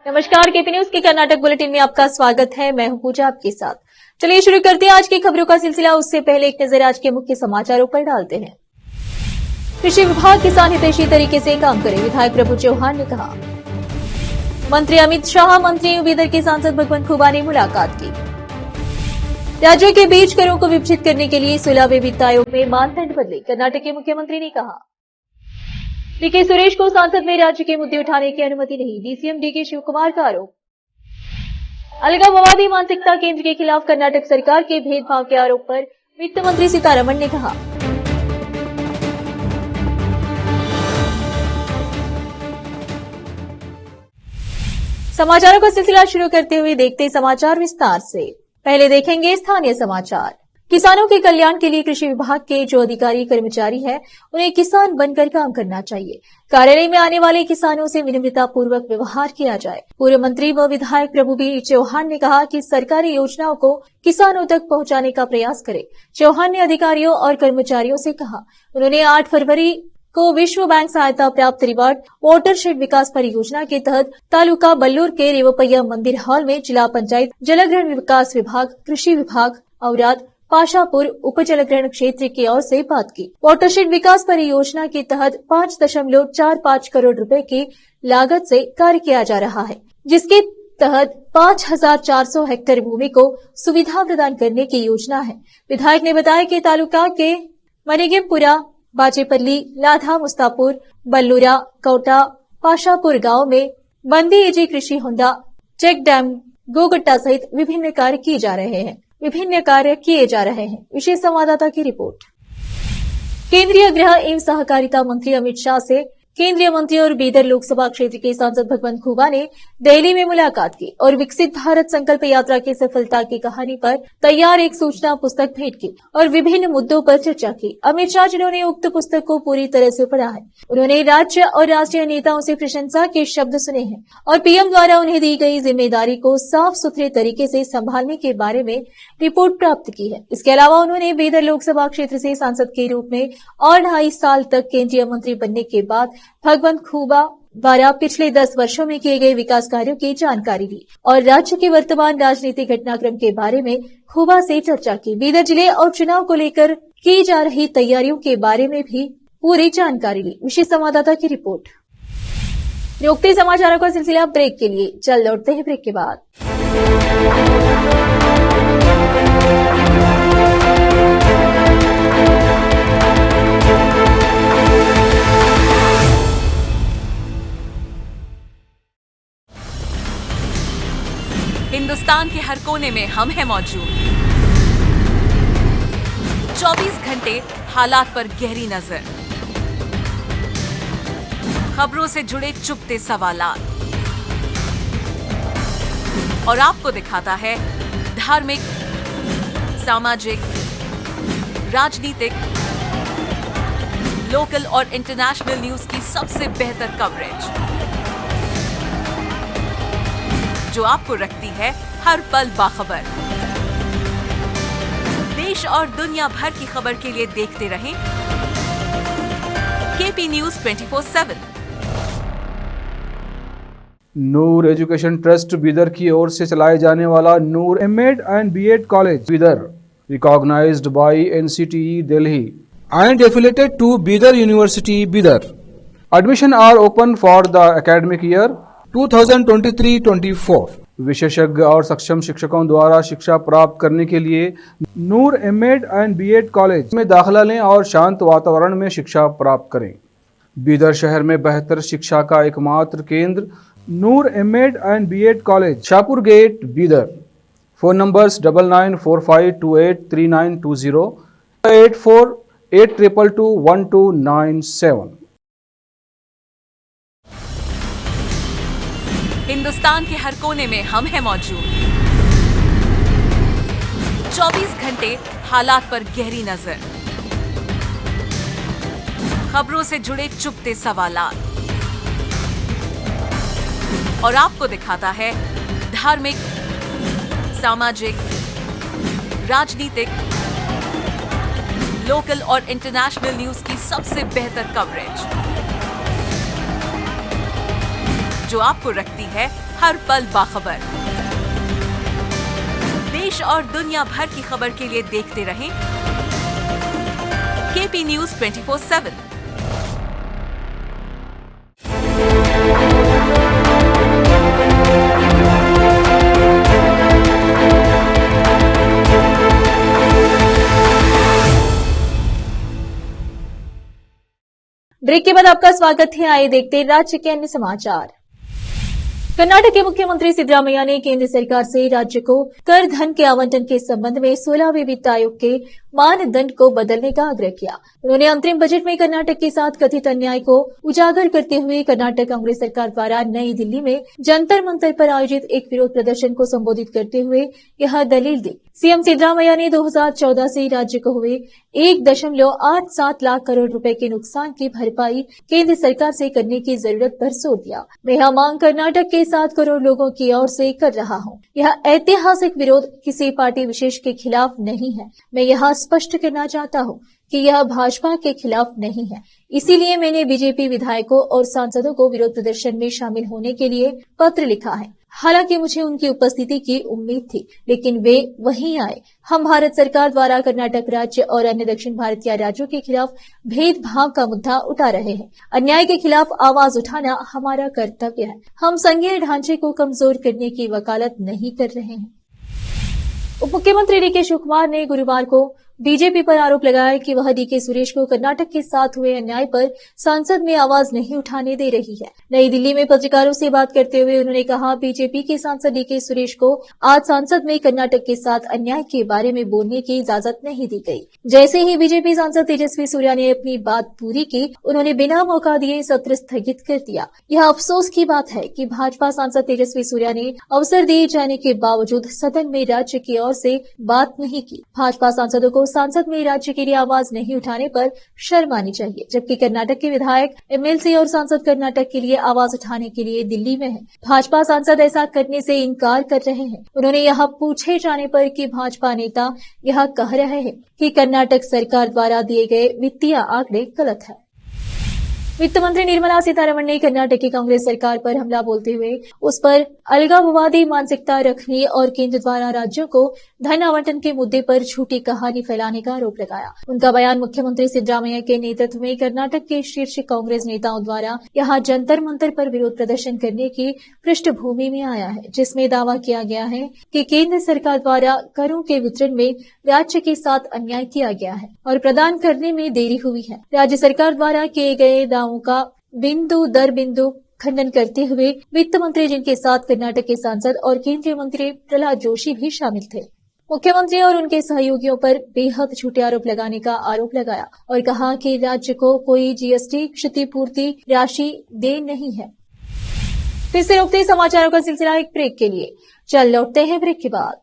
नमस्कार, KP news के Karnataka bulletin में आपका स्वागत है। मैं हूं पूजा आपके साथ। चलिए शुरू करते हैं आज की खबरों का सिलसिला। उससे पहले एक नजर आज के मुख्य समाचारों पर डालते हैं। कृषि विभाग किसान हितैषी तरीके से काम करे, विधायक प्रभु चौहान ने कहा। मंत्री अमित शाह, मंत्री बीदर के सांसद भगवंत खुबा ने मुलाकात की। राज्यों के बीच करों को विभाजित करने के लिए 16वें वित्त आयोग में मानदंड बदले, कर्नाटक के मुख्यमंत्री ने कहा। डीके सुरेश को सांसद में राज्य के मुद्दे उठाने की अनुमति नहीं, डीसीएम डीके शिव कुमार का आरोप। अलगाववादी मानसिकता केंद्र के खिलाफ कर्नाटक सरकार के भेदभाव के आरोप पर वित्त मंत्री सीतारमण ने कहा। समाचारों का सिलसिला शुरू करते हुए देखते समाचार विस्तार से। पहले देखेंगे स्थानीय समाचार। किसानों के कल्याण के लिए कृषि विभाग के जो अधिकारी कर्मचारी हैं, उन्हें किसान बनकर काम करना चाहिए। कार्यालय में आने वाले किसानों से विनम्रता पूर्वक व्यवहार किया जाए। पूर्व मंत्री व विधायक प्रभु बी चौहान ने कहा कि सरकारी योजनाओं को किसानों तक पहुंचाने का प्रयास करें। चौहान ने अधिकारियों और कर्मचारियों से कहा। उन्होंने 8 फरवरी को विश्व बैंक सहायता प्राप्त रिवार्ड वाटरशेड विकास परियोजना के तहत तालुका बल्लूर के रेवपैया मंदिर हॉल में जिला पंचायत जलग्रहण विकास विभाग, कृषि विभाग, औराद पाशापुर उप जलग्रहण क्षेत्र की ओर से बात की। वाटरशेड विकास परियोजना के तहत 5.45 करोड़ रुपए की लागत से कार्य किया जा रहा है, जिसके तहत 5,400 हेक्टेयर भूमि को सुविधा प्रदान करने की योजना है। विधायक ने बताया कि तालुका के मनिगिमपुरा, बाजेपल्ली, लाधा, मुस्तापुर, बल्लूरा, कोटा, पाशापुर गांव में बंदी एजी कृषि होंडा, चेक डैम, गोगट्टा सहित विभिन्न कार्य किए जा रहे हैं। विशेष संवाददाता की रिपोर्ट। केंद्रीय गृह एवं सहकारिता मंत्री अमित शाह से केंद्रीय मंत्री और बीदर लोकसभा क्षेत्र के सांसद भगवंत खुबा ने दिल्ली में मुलाकात की और विकसित भारत संकल्प यात्रा की सफलता की कहानी पर तैयार एक सूचना पुस्तक भेंट की और विभिन्न मुद्दों पर चर्चा की। अमित शाह, जिन्होंने उक्त पुस्तक को पूरी तरह से पढ़ा है, उन्होंने राज्य और राष्ट्रीय नेताओं से प्रशंसा के शब्द सुने हैं और पीएम द्वारा उन्हें दी गई जिम्मेदारी को साफ सुथरे तरीके से संभालने के बारे में रिपोर्ट प्राप्त की है। इसके अलावा उन्होंने बीदर लोकसभा क्षेत्र से सांसद के रूप में और 2.5 साल तक केंद्रीय मंत्री बनने के बाद भगवंत खुबा द्वारा पिछले 10 वर्षों में किए गए विकास कार्यों की जानकारी ली और राज्य के वर्तमान राजनीतिक घटनाक्रम के बारे में खुबा से चर्चा की। बीदर जिले और चुनाव को लेकर की जा रही तैयारियों के बारे में भी पूरी जानकारी ली। विशेष संवाददाता की रिपोर्ट। रोकते समाचारों का सिलसिला ब्रेक के लिए। चल लौटते हैं ब्रेक के बाद। हिंदुस्तान के हर कोने में हम हैं मौजूद। 24 घंटे हालात पर गहरी नजर, खबरों से जुड़े चुपते सवालात और आपको दिखाता है धार्मिक, सामाजिक, राजनीतिक, लोकल और इंटरनेशनल न्यूज की सबसे बेहतर कवरेज, जो आपको रखती है हर पल बाखबर। देश और दुनिया भर की खबर के लिए देखते रहें KP news 24/7। Noor education trust Bidar की ओर से चलाए जाने वाला Noor MEd and BEd college Bidar, recognized by NCTE Delhi and affiliated to Bidar University, Bidar. Admission are open for the academic year 2023-24. विशेषज्ञ और सक्षम शिक्षकों द्वारा शिक्षा प्राप्त करने के लिए नूर एमएड एंड बीएड कॉलेज में दाखिला लें और शांत वातावरण में शिक्षा प्राप्त करें। बीदर शहर में बेहतर शिक्षा का एकमात्र केंद्र Noor MEd and BEd college, Shahpur gate, Bidar. Phone numbers 9945283920, 8482221297। Hindustan के हर कोने में हम हैं मौजूद। 24 घंटे हालात पर गहरी नजर, खबरों से जुड़े चुपते सवालात और आपको दिखाता है धार्मिक, सामाजिक, राजनीतिक, लोकल और इंटरनेशनल न्यूज की सबसे बेहतर कवरेज, जो आपको रखती है हर पल बाखबर। देश और दुनिया भर की खबर के लिए देखते रहें केपी न्यूज 24/7। ब्रेक के बाद आपका स्वागत है। आइए देखते हैं राज्य के अन्य समाचार। कर्नाटक के मुख्यमंत्री सिद्धरामैया ने केंद्र सरकार से राज्य को कर धन के आवंटन के संबंध में 16वें वित्त आयोग के मानदंड को बदलने का आग्रह किया। उन्होंने अंतरिम बजट में कर्नाटक के साथ कथित अन्याय को उजागर करते हुए कर्नाटक कांग्रेस सरकार द्वारा नई दिल्ली में जंतर मंतर पर आयोजित एक विरोध प्रदर्शन को संबोधित करते हुए यह दलील दी। सीएम सिद्धरामैया ने 2014 से राज्य को हुए 1.87 लाख करोड़ रुपए के नुकसान की भरपाई केंद्र सरकार से करने की जरूरत पर जोर दिया। मैं यह मांग कर्नाटक के 7 करोड़ लोगों की ओर से कर रहा हूं। यह ऐतिहासिक विरोध किसी पार्टी विशेष के खिलाफ नहीं है। मैं यह स्पष्ट करना चाहता हूं कि यह भाजपा के खिलाफ नहीं है। इसीलिए मैंने बीजेपी विधायकों और सांसदों को विरोध प्रदर्शन में शामिल होने के लिए पत्र लिखा है। हालांकि मुझे उनकी उपस्थिति की उम्मीद थी, लेकिन वे वहीं आए। हम भारत सरकार द्वारा कर्नाटक राज्य और अन्य दक्षिण भारतीय राज्यों के खिलाफ भेदभाव का मुद्दा उठा रहे हैं। अन्याय के खिलाफ आवाज उठाना हमारा कर्तव्य है। हम संघीय ढांचे को कमजोर करने की वकालत नहीं कर रहे हैं। उप मुख्यमंत्री डीके शिवकुमार ने गुरुवार को बीजेपी पर आरोप लगाया कि वह डीके सुरेश को कर्नाटक के साथ हुए अन्याय पर संसद में आवाज नहीं उठाने दे रही है। नई दिल्ली में पत्रकारों से बात करते हुए उन्होंने कहा, बीजेपी के सांसद डीके सुरेश को आज संसद में कर्नाटक के साथ अन्याय के बारे में बोलने की इजाजत नहीं दी गई। जैसे ही बीजेपी सांसद तेजस्वी सूर्या ने अपनी बात पूरी की, उन्होंने बिना मौका दिए सत्र स्थगित कर दिया। यह अफसोस की बात है कि भाजपा सांसद तेजस्वी सूर्या ने अवसर दिए जाने के बावजूद सदन में राज्य की ओर से बात नहीं की। भाजपा सांसदों को संसद में राज्य के लिए आवाज नहीं उठाने पर शर्म आनी चाहिए, जबकि कर्नाटक के विधायक, एमएलसी और सांसद कर्नाटक के लिए आवाज उठाने के लिए दिल्ली में हैं। भाजपा सांसद ऐसा करने से इनकार कर रहे हैं। उन्होंने यह पूछे जाने पर कि भाजपा नेता यह कह रहे हैं कि कर्नाटक सरकार द्वारा दिए गए वित्तीय आंकड़े गलत है। वित्त मंत्री निर्मला सीतारमण ने कर्नाटक की कांग्रेस सरकार पर हमला बोलते हुए उस पर अलगाववादी मानसिकता रखने और केंद्र द्वारा राज्यों को धन आवंटन के मुद्दे पर झूठी कहानी फैलाने का आरोप लगाया। उनका बयान मुख्यमंत्री सिद्धरामैया के नेतृत्व में कर्नाटक के शीर्ष कांग्रेस नेताओं द्वारा यहां जंतर मंतर पर विरोध प्रदर्शन करने की पृष्ठभूमि में आया है, जिसमें दावा किया गया है कि केंद्र सरकार द्वारा करों के वितरण में राज्य के साथ अन्याय किया गया है और प्रदान करने में देरी हुई है। राज्य सरकार द्वारा किए गए दावों का बिंदु दर बिंदु खंडन करते हुए वित्त मंत्री, जिनके साथ कर्नाटक के सांसद और केंद्रीय मंत्री प्रहलाद जोशी भी शामिल थे, मुख्यमंत्री और उनके सहयोगियों पर बेहद झूठे आरोप लगाने का आरोप लगाया और कहा कि राज्य को कोई जीएसटी क्षतिपूर्ति राशि दे नहीं है। फिर से रोकते समाचारों का सिलसिला एक ब्रेक के लिए। चल लौटते हैं ब्रेक के बाद।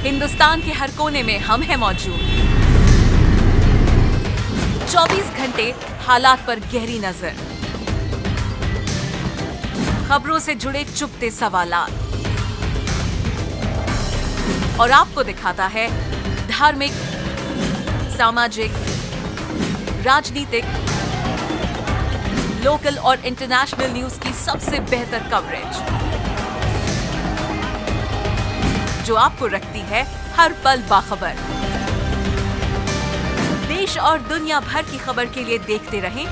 हिंदुस्तान के हर कोने में हम हैं मौजूद। 24 घंटे हालात पर गहरी नजर, खबरों से जुड़े चुपते सवालात और आपको दिखाता है धार्मिक, सामाजिक, राजनीतिक, लोकल और इंटरनेशनल न्यूज की सबसे बेहतर कवरेज, जो आपको रखती है हर पल बाखबर। देश और दुनिया भर की खबर के लिए देखते रहें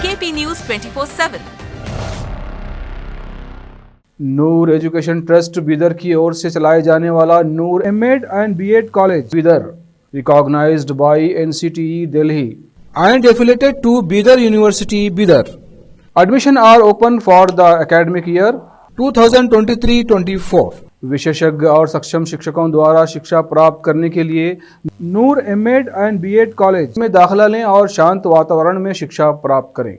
KP news 24/7। Noor education trust Bidar की ओर से चलाए जाने वाला Noor MEd and BEd college Bidar, recognized by NCTE Delhi and affiliated to Bidar University, Bidar. Admission are open for the academic year 2023-24. विशेषज्ञ और सक्षम शिक्षकों द्वारा शिक्षा प्राप्त करने के लिए नूर एमएड एंड बीएड कॉलेज में दाखिला लें और शांत वातावरण में शिक्षा प्राप्त करें।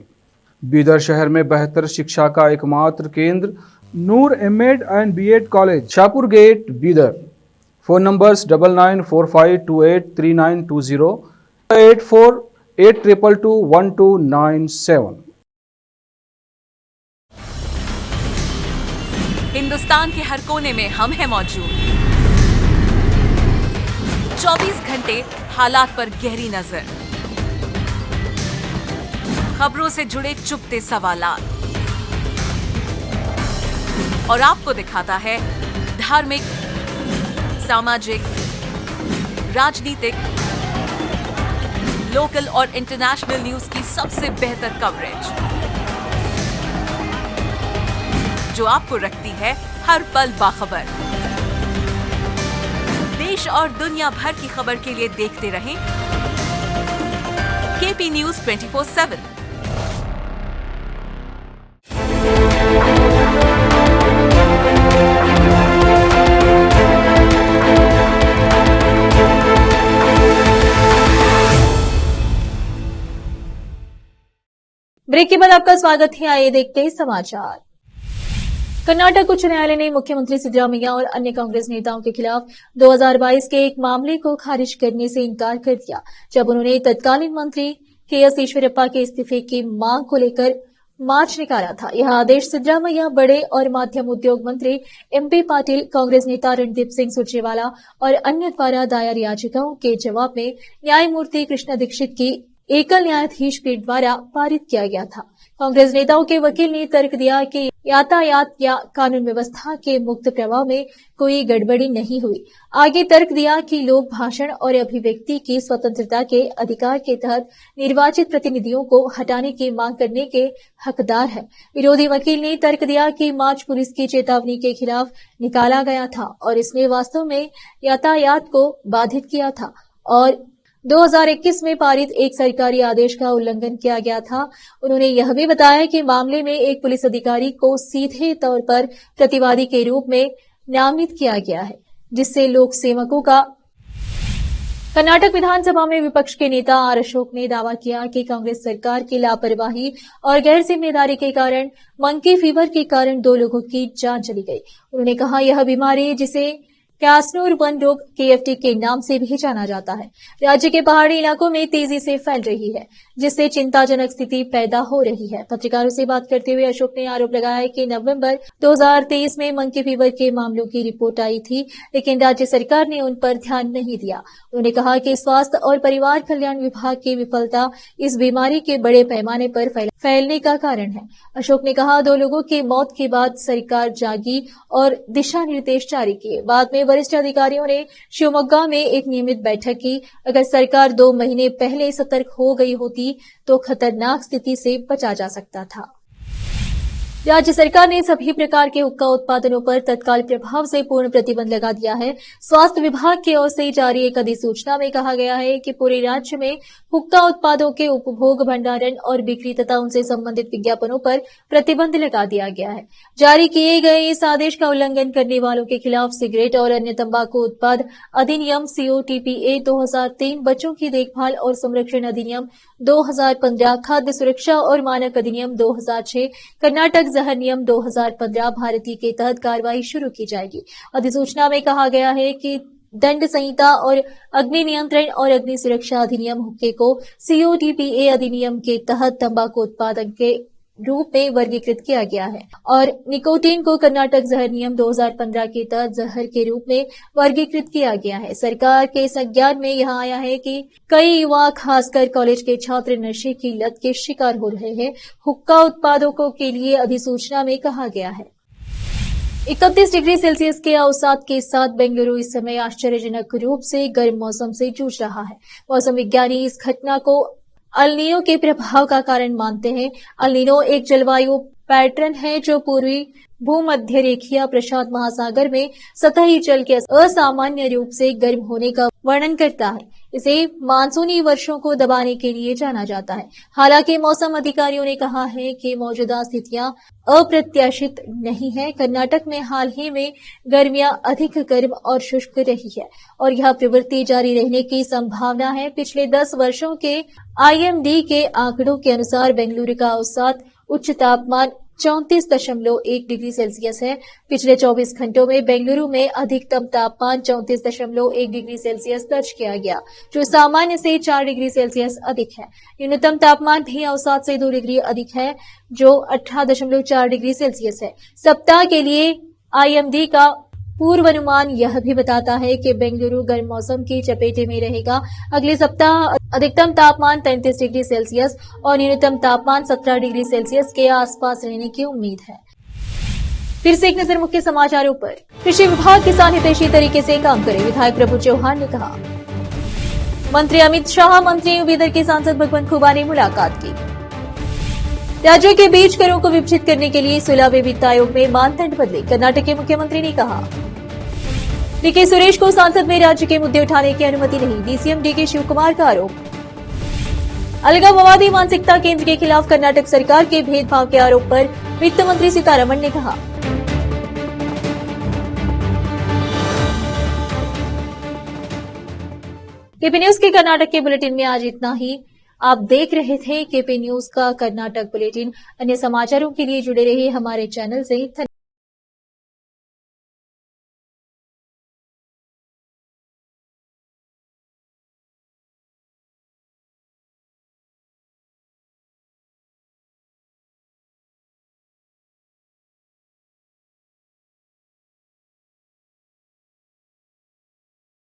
बीदर शहर में बेहतर शिक्षा का एकमात्र केंद्र Noor MEd and BEd college, Shahpur gate, Bidar. Phone numbers 9945283920, 8482221297। Hindustan के हर कोने में हम हैं मौजूद। 24 घंटे हालात पर गहरी नजर, खबरों से जुड़े चुपते सवालात, और आपको दिखाता है धार्मिक, सामाजिक, राजनीतिक, लोकल और इंटरनेशनल न्यूज की सबसे बेहतर कवरेज, जो आपको रखती है हर पल बाखबर। देश और दुनिया भर की खबर के लिए देखते रहें केपी न्यूज 24/7। ब्रेक के बाद आपका स्वागत है। आइए देखते हैं समाचार। कर्नाटक उच्च न्यायालय ने मुख्यमंत्री सिद्धरामैया और अन्य कांग्रेस नेताओं के खिलाफ 2022 के एक मामले को खारिज करने से इनकार कर दिया, जब उन्होंने तत्कालीन मंत्री के.एस. ईश्वरप्पा के इस्तीफे की मांग को लेकर मार्च निकाला था। यह आदेश सिद्धरामैया, बड़े और माध्यम उद्योग मंत्री एमपी पाटिल, कांग्रेस नेता रणदीप सिंह सुरजेवाला और अन्य द्वारा दायर याचिकाओं के जवाब में न्यायमूर्ति कृष्णा दीक्षित की एकल न्यायाधीश पीठ द्वारा पारित किया गया था। कांग्रेस नेताओं के वकील ने तर्क दिया कि यातायात या कानून व्यवस्था के मुक्त प्रवाह में कोई गड़बड़ी नहीं हुई। आगे तर्क दिया कि लोग भाषण और अभिव्यक्ति की स्वतंत्रता के अधिकार के तहत निर्वाचित प्रतिनिधियों को हटाने की मांग करने के हकदार है। विरोधी वकील ने तर्क दिया कि मार्च पुलिस की चेतावनी के खिलाफ निकाला गया था और इसने वास्तव में यातायात को बाधित किया था और 2021 में पारित एक सरकारी आदेश का उल्लंघन किया गया था। उन्होंने यह भी बताया कि मामले में एक पुलिस अधिकारी को सीधे तौर पर प्रतिवादी के रूप में नामित किया गया है, जिससे लोक सेवकों का। कर्नाटक विधानसभा में विपक्ष के नेता आर अशोक ने दावा किया कि कांग्रेस सरकार की लापरवाही और गैर जिम्मेदारी के कारण मंकी फीवर के कारण 2 लोगों की जान चली गई। उन्होंने कहा, यह बीमारी जिसे कैसनूर वन रोग KFT के नाम से भी जाना जाता है, राज्य के पहाड़ी इलाकों में तेजी से फैल रही है, जिससे चिंताजनक स्थिति पैदा हो रही है। पत्रकारों से बात करते हुए अशोक ने आरोप लगाया कि नवंबर 2023 में मंकी फीवर के मामलों की रिपोर्ट आई थी, लेकिन राज्य सरकार ने उन पर ध्यान नहीं दिया। उन्होंने कहा कि स्वास्थ्य और परिवार कल्याण विभाग की विफलता इस बीमारी के बड़े पैमाने पर फैलने का कारण है। अशोक ने कहा, 2 लोगों की मौत के बाद सरकार जागी और दिशा निर्देश जारी किए। बाद में वरिष्ठ अधिकारियों ने शिवमोगा में एक नियमित बैठक की। अगर सरकार 2 महीने पहले सतर्क हो गई होती तो खतरनाक स्थिति से बचा जा सकता था। राज्य सरकार ने सभी प्रकार के हुक्का उत्पादनों पर तत्काल प्रभाव से पूर्ण प्रतिबंध लगा दिया है। स्वास्थ्य विभाग की ओर से जारी एक अधिसूचना में कहा गया है कि पूरे राज्य में हुक्का उत्पादों के उपभोग, भंडारण और बिक्री तथा उनसे संबंधित विज्ञापनों पर प्रतिबंध लगा दिया गया है। जारी किए गए इस आदेश का उल्लंघन करने वालों के खिलाफ सिगरेट और अन्य तंबाकू उत्पाद अधिनियम COTPA 2003, बच्चों की देखभाल और संरक्षण अधिनियम 2015, खाद्य सुरक्षा और मानक अधिनियम 2006, कर्नाटक जहर नियम 2015 भारतीय के तहत कार्रवाई शुरू की जाएगी। अधिसूचना में कहा गया है कि दंड संहिता और अग्नि नियंत्रण और अग्नि सुरक्षा अधिनियम हुक्के को COTPA अधिनियम के तहत तंबाकू उत्पादन के रूप में वर्गीकृत किया गया है और निकोटीन को कर्नाटक जहर नियम 2015 के तहत जहर के रूप में वर्गीकृत किया गया है। सरकार के संज्ञान में यह आया है कि कई युवा, खासकर कॉलेज के छात्र, नशे की लत के शिकार हो रहे हैं। हुक्का उत्पादकों के लिए अधिसूचना में कहा गया है। 31 डिग्री सेल्सियस के औसत के साथ बेंगलुरु इस समय आश्चर्यजनक रूप से गर्म मौसम से जूझ रहा है। मौसम विज्ञानी इस घटना को अल नीनो के प्रभाव का कारण मानते हैं। अल नीनो एक जलवायु पैटर्न है जो पूर्वी भूमध्य रेखीय प्रशांत महासागर में सतही जल के असामान्य रूप से गर्म होने का वर्णन करता है। इसे मानसूनी वर्षों को दबाने के लिए जाना जाता है। हालांकि मौसम अधिकारियों ने कहा है कि मौजूदा स्थितियां अप्रत्याशित नहीं है। कर्नाटक में हाल ही में गर्मियां अधिक गर्म और शुष्क रही है और यह प्रवृत्ति जारी रहने की संभावना है। पिछले 10 वर्षों के IMD के आंकड़ों के अनुसार बेंगलुरु का औसत उच्च तापमान 34.1 डिग्री सेल्सियस है। पिछले 24 घंटों में बेंगलुरु में अधिकतम तापमान 34.1 डिग्री सेल्सियस दर्ज किया गया, जो सामान्य से 4 डिग्री सेल्सियस अधिक है। न्यूनतम तापमान भी औसत से 2 डिग्री अधिक है, जो 18.4 डिग्री सेल्सियस है। सप्ताह के लिए आईएमडी का पूर्वानुमान यह भी बताता है कि बेंगलुरु गर्म मौसम की चपेटे में रहेगा। अगले सप्ताह अधिकतम तापमान 33 डिग्री सेल्सियस और न्यूनतम तापमान 17 डिग्री सेल्सियस के आसपास रहने की उम्मीद है। फिर से एक नजर मुख्य समाचारों पर। कृषि विभाग किसान हितैषी तरीके से काम करे, विधायक प्रभु चौहान ने कहा। मंत्री अमित शाह, मंत्री बीदर के सांसद भगवंत खुबा ने मुलाकात की। राज्यों के बीच करों को विभाजित करने के लिए 16वें वित्त आयोग में मानदंड बदले, कर्नाटक के मुख्यमंत्री ने कहा। डीके सुरेश को सांसद में राज्य के मुद्दे उठाने की अनुमति नहीं, डीसीएम डीके शिवकुमार का आरोप। अलगाववादी मानसिकता केंद्र के खिलाफ कर्नाटक सरकार के भेदभाव के आरोप पर वित्त मंत्री सीतारमण ने कहा। केपी न्यूज के कर्नाटक के बुलेटिन में आज इतना ही। आप देख रहे थे केपी न्यूज का कर्नाटक बुलेटिन। अन्य समाचारों के लिए जुड़े रहिए हमारे चैनल से।